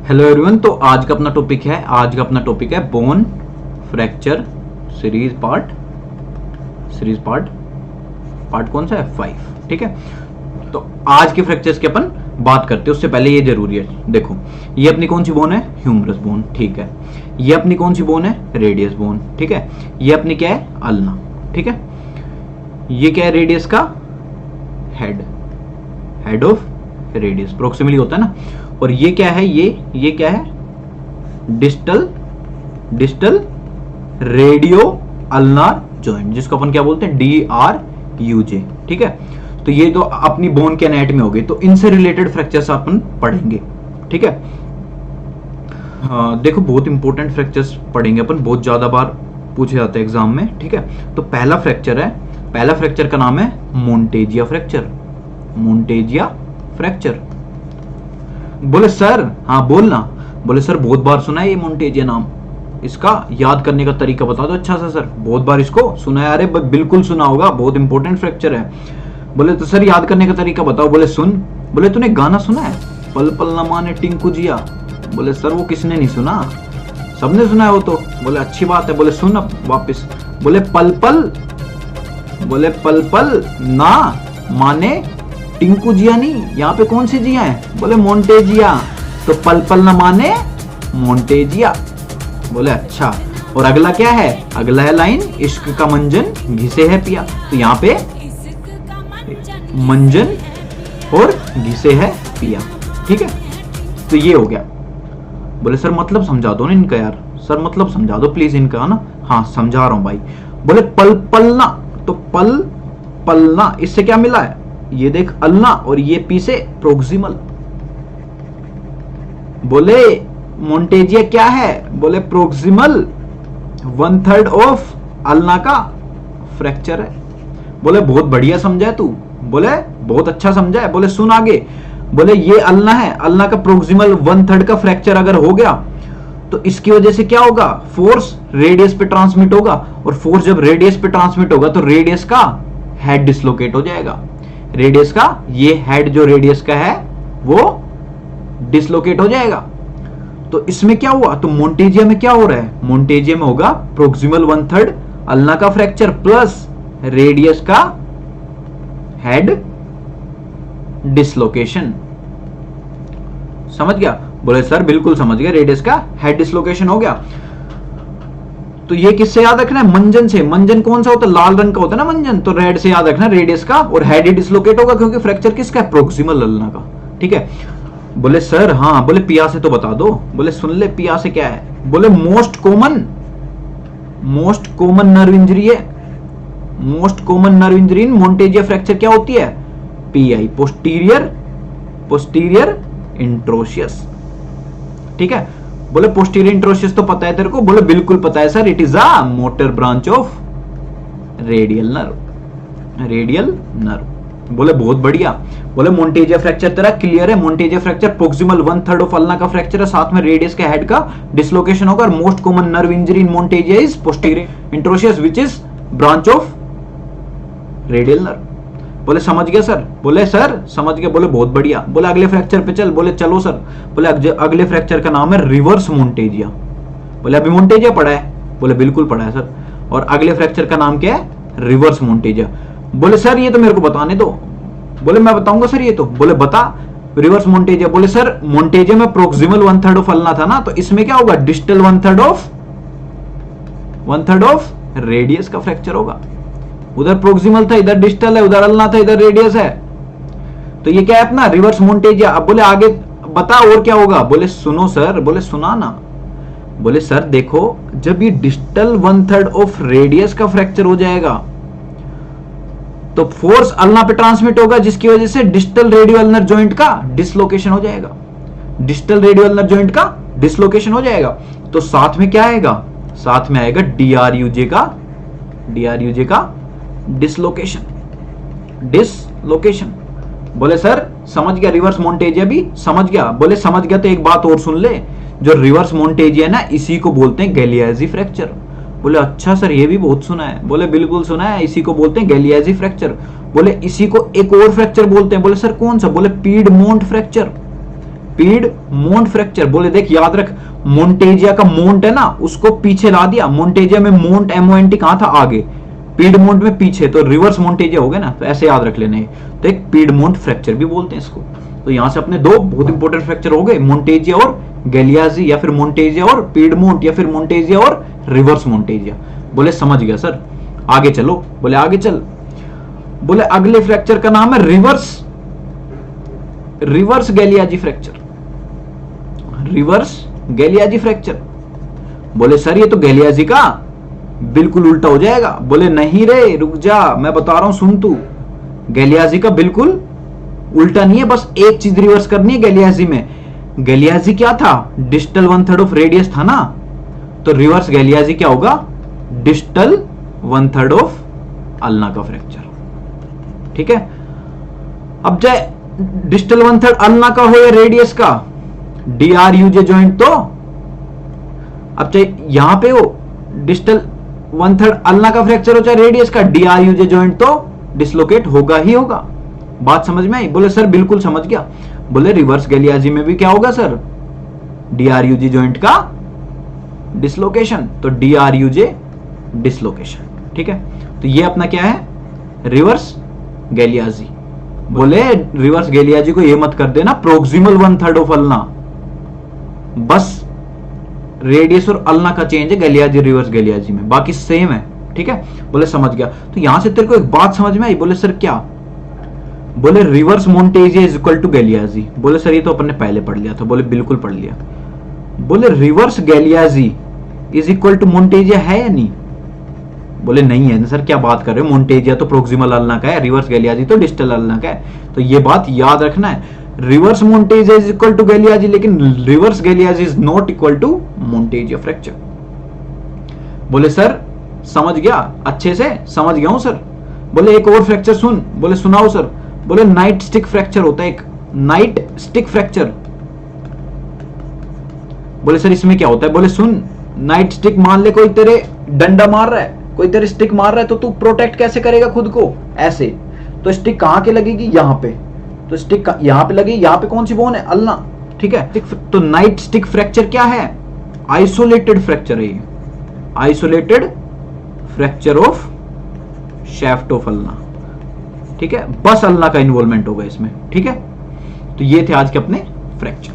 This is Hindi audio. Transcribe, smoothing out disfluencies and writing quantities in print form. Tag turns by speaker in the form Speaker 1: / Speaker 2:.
Speaker 1: Hello everyone. तो आज का अपना टॉपिक है बोन फ्रैक्चर सीरीज पार्ट कौन सा है 5। ठीक है, तो आज के फ्रैक्चर्स की अपन बात करते हैं। उससे पहले ये जरूरी है, देखो ये अपनी कौन सी बोन है, ह्यूमरस बोन। ठीक है, ये अपनी कौन सी बोन है, रेडियस बोन। ठीक है, ये अपनी क्या है, अल्ना। ठीक है, ये क्या है, रेडियस का हेड ऑफ रेडियस, प्रोक्सिमली होता है ना। और ये क्या है, ये क्या है, डिस्टल रेडियो अल्नार जॉइंट, जिसको अपन क्या बोलते हैं, DRUJ। ठीक है, तो ये तो अपनी बोन के एनाटॉमी हो गई। तो इनसे रिलेटेड फ्रैक्चर्स अपन पढ़ेंगे। ठीक है, देखो बहुत इंपॉर्टेंट फ्रैक्चर्स पढ़ेंगे अपन, बहुत ज्यादा बार पूछे जाते हैं एग्जाम में। ठीक है, तो पहला फ्रैक्चर का नाम है मोंटेजिया फ्रैक्चर। बोले सर, हाँ बोलना। बोले सर बहुत बार सुना है ये मोंटेजिया नाम, इसका याद करने का तरीका बता दो अच्छा सा। सर बहुत बार इसको सुना है। अरे बिल्कुल सुना होगा, बहुत इंपॉर्टेंट फ्रैक्चर है। बोले तो सर याद करने का तरीका बताओ। बोले सुन, बोले तूने गाना सुना है पल पल न माने टिंकू जिया। बोले सर वो किसने नहीं सुना, सबने सुना है वो तो। बोले अच्छी बात है। बोले सुन अब वापस। बोले पल पल ना माने टिंकू जिया नहीं, यहाँ पे कौन सी जिया है, बोले मोंटेजिया। तो पल पल न माने मोंटेजिया। बोले अच्छा, और अगला क्या है, अगला है लाइन, इश्क का मंजन घिसे है पिया। तो यहाँ पे मंजन और घिसे है पिया। ठीक है, तो ये हो गया। बोले सर मतलब समझा दो ना इनका यार, सर मतलब समझा दो प्लीज इनका, है ना। हाँ समझा रहा हूं भाई। बोले पल पलना, तो पल पलना इससे क्या मिला है, ये देख अल्ना और ये पी से प्रोक्सिमल। बोले मोंटेजिया क्या है, बोले प्रोक्सिमल 1/3 ऑफ अल्ना का फ्रैक्चर है। बोले बहुत बढ़िया समझा है तू, बोले बहुत अच्छा समझा है। बोले सुन आगे। बोले ये अल्ना है, अल्ना का प्रोक्सिमल 1/3 का फ्रैक्चर अगर हो गया तो इसकी वजह से क्या होगा, फोर्स रेडियस पे ट्रांसमिट होगा। और फोर्स जब रेडियस पे ट्रांसमिट होगा तो रेडियस का हेड डिसलोकेट हो जाएगा। रेडियस का ये हेड जो रेडियस का है वो डिसलोकेट हो जाएगा। तो इसमें क्या हुआ, तो मोंटेजिया में क्या हो रहा है, मोंटेजिया में होगा प्रोक्सिमल 1/3 अल्ना का फ्रैक्चर प्लस रेडियस का हेड डिसलोकेशन। समझ गया। बोले सर बिल्कुल समझ गया, रेडियस का हेड डिसलोकेशन हो गया। तो ये किससे याद रखना है, मंजन से। मंजन कौन सा होता है, लाल रंग का होता है ना मंजन। तो रेड से याद रखना रेडियस का, और हेड ही डिसलोकेट होगा क्योंकि फ्रैक्चर किसका है, प्रोक्सिमल अल्ना का। ठीक है। बोले सर हाँ, बोले पिया से तो बता दो। बोले सुन ले पिया से क्या है, बोले मोस्ट कॉमन नर्व इंजरी है। Most common nerve injury in Monteggia fracture क्या होती है, PI, पोस्टीरियर इंट्रोशियस। ठीक है। बोले पोस्टीरियर इंट्रोशियस तो पता है तेरे को, बोले बिल्कुल पता है sir, it is a motor branch of radial nerve. बोले बहुत बढ़िया। बोले मोंटेजिया फ्रैक्चर तेरा क्लियर है। मोंटेजिया फ्रैक्चर प्रोक्सिमल 1/3 ऑफ अल्ना का फ्रैक्चर है, साथ में रेडियस के हेड का डिसलोकेशन होगा। और most common nerve injury in Monteggia is posterior interosseous which is branch of radial nerve. बोले समझ गया सर। बोले सर समझ गया। बोले बहुत बढ़िया। बोले अगले फ्रैक्चर पे चल। बोले चलो सर। बोले अगले फ्रैक्चर का नाम है रिवर्स मोंटेजिया। बोले अभी मोंटेजिया पढ़ा है, बोले बिल्कुल पढ़ा है सर। और अगले फ्रैक्चर का नाम क्या है, रिवर्स मोंटेजिया। बोले सर ये तो मेरे को बताने दो। बोले मैं बताऊंगा सर ये तो। बोले बता रिवर्स मोंटेजिया। बोले सर मोंटेजिया में प्रोक्सिमल 1/3 ऑफ अल्ना था ना, तो इसमें क्या होगा, डिस्टल 1/3 ऑफ रेडियस का फ्रैक्चर होगा। उधर प्रोक्सिमल था, इधर डिस्टल है, उधर अल्ना था, इधर रेडियस है। तो ये क्या है अपना रिवर्स मोंटेजिया। अब बोले आगे बता और क्या होगा। बोले सुनो सर। बोले सुना ना। बोले सर देखो, जब ये डिस्टल 1/3 ऑफ रेडियस का फ्रैक्चर हो जाएगा तो फोर्स अल्ना पे ट्रांसमिट होगा, जिसकी वजह से डिस्टल रेडियो अल्नर जॉइंट का डिसलोकेशन हो जाएगा। डिस्टल रेडियो अल्नर जॉइंट का डिसलोकेशन हो जाएगा। तो साथ में क्या आएगा, साथ में आएगा DRUJ का डिसलोकेशन। बोले सर समझ गया, रिवर्स मोंटेजिया भी समझ गया। बोले समझ गया तो एक बात और सुन ले, जो रिवर्स मोंटेजिया है ना, इसी को बोलते हैं गैलियाजी फ्रैक्चर। बोले अच्छा सर ये भी बहुत सुना है। बोले बिल्कुल सुना है, इसी को बोलते हैं गैलियाजी फ्रैक्चर। बोले इसी को एक और फ्रैक्चर बोलते हैं। बोले सर कौन सा, बोले पीडमोंट फ्रैक्चर। Piedmont fracture. बोले देख याद रख, मोन्टेजिया का मोंट है ना, उसको पीछे ला दिया। मोन्टेजिया में मोंट MONT कहां था, आगे, पीडमोंट में पीछे, तो रिवर्स मोन्टेजिया हो गया ना, तो ऐसे याद रख लेने। तो एक पीडमोंट फ्रैक्चर भी बोलते हैं इसको। तो यहां से अपने दो बहुत इंपॉर्टेंट फ्रैक्चर हो गए, मोन्टेजिया और गैलियाजी, या फिर मोन्टेजिया और पीडमोंट, या फिर मोन्टेजिया और रिवर्स मोन्टेजिया। बोले समझ गया सर, आगे चलो। बोले आगे चल। बोले अगले फ्रैक्चर का नाम है reverse Galeazzi fracture. Reverse Galeazzi fracture. बोले सर ये तो गैलियाजी का बिल्कुल उल्टा हो जाएगा। बोले नहीं रे, रुक जा, मैं बता रहा हूं, सुन तू। गैलियाजी का बिल्कुल उल्टा नहीं है, बस एक चीज रिवर्स करनी है गैलियाजी में। गैलियाजी क्या था, डिस्टल 1/3 ऑफ रेडियस था ना, तो रिवर्स गैलियाजी क्या होगा, डिस्टल 1/3 ऑफ अल्ना का फ्रैक्चर। ठीक है, अब चाहे डिस्टल 1/3 अल्ना का हो या रेडियस का, DRUJ जॉइंट, तो अब चाहे यहां पे हो डिस्टल 1/3 अल्ना का फ्रैक्चर हो चाहे रेडियस का, DRUJ जॉइंट तो डिसलोकेट होगा ही होगा। बात समझ में आई? बोले सर बिल्कुल समझ गया। बोले रिवर्स गैलियाजी में भी क्या होगा सर, DRUJ जॉइंट का डिसलोकेशन, तो DRUJ डिसलोकेशन। ठीक है, तो ये अपना क्या है, रिवर्स गैलियाजी। बोले रिवर्स गैलियाजी को ये मत कर देना प्रोक्सिमल 1/3 ऑफ अल्ना, बस रेडियस और अल्ना का चेंज है गैलियाजी रिवर्स गैलियाजी में, बाकी सेम है। ठीक है, बोले समझ गया। तो यहां से तेरे को एक बात समझ में आई? बोले सर क्या? बोले reverse Monteggia is equal to गैलियाजी। बोले सर ये तो अपन ने पहले पढ़ लिया था। बोले बिल्कुल पढ़ लिया। बोले reverse Galeazzi is equal to मोन्टेजिया है या नहीं? बोले नहीं है सर, क्या बात कर रहे हो, मोन्टेजिया तो प्रोक्सिमल अल्ना का है, रिवर्स गैलियाजी तो डिस्टल अल्ना का है। तो ये बात याद रखना है, reverse Monteggia is equal to Galeazzi, लेकिन reverse Galeazzi is not equal to Monteggia fracture. बोले सर समझ गया, अच्छे से समझ गया हूं सर। बोले एक और फ्रैक्चर सुन। बोले सुनाओ सर। बोले नाइट स्टिक फ्रैक्चर होता है एक, नाइट स्टिक फ्रैक्चर। बोले सर इसमें क्या होता है? बोले सुन, नाइट स्टिक, मान ले कोई तेरे डंडा मार रहा है, कोई तेरे स्टिक मार रहा है, तो तू प्रोटेक्ट कैसे करेगा खुद को, ऐसे। तो स्टिक कहां के लगेगी, यहां पे, तो स्टिक यहां पे लगेगी, यहां पे कौन सी बोन है, अल्ना। ठीक है, तो नाइट स्टिक फ्रैक्चर क्या है, आइसोलेटेड फ्रैक्चर है ये, isolated fracture of shaft of ulna. ठीक है, बस अल्ना का इन्वॉल्वमेंट होगा इसमें। ठीक है, तो ये थे आज के अपने फ्रैक्चर।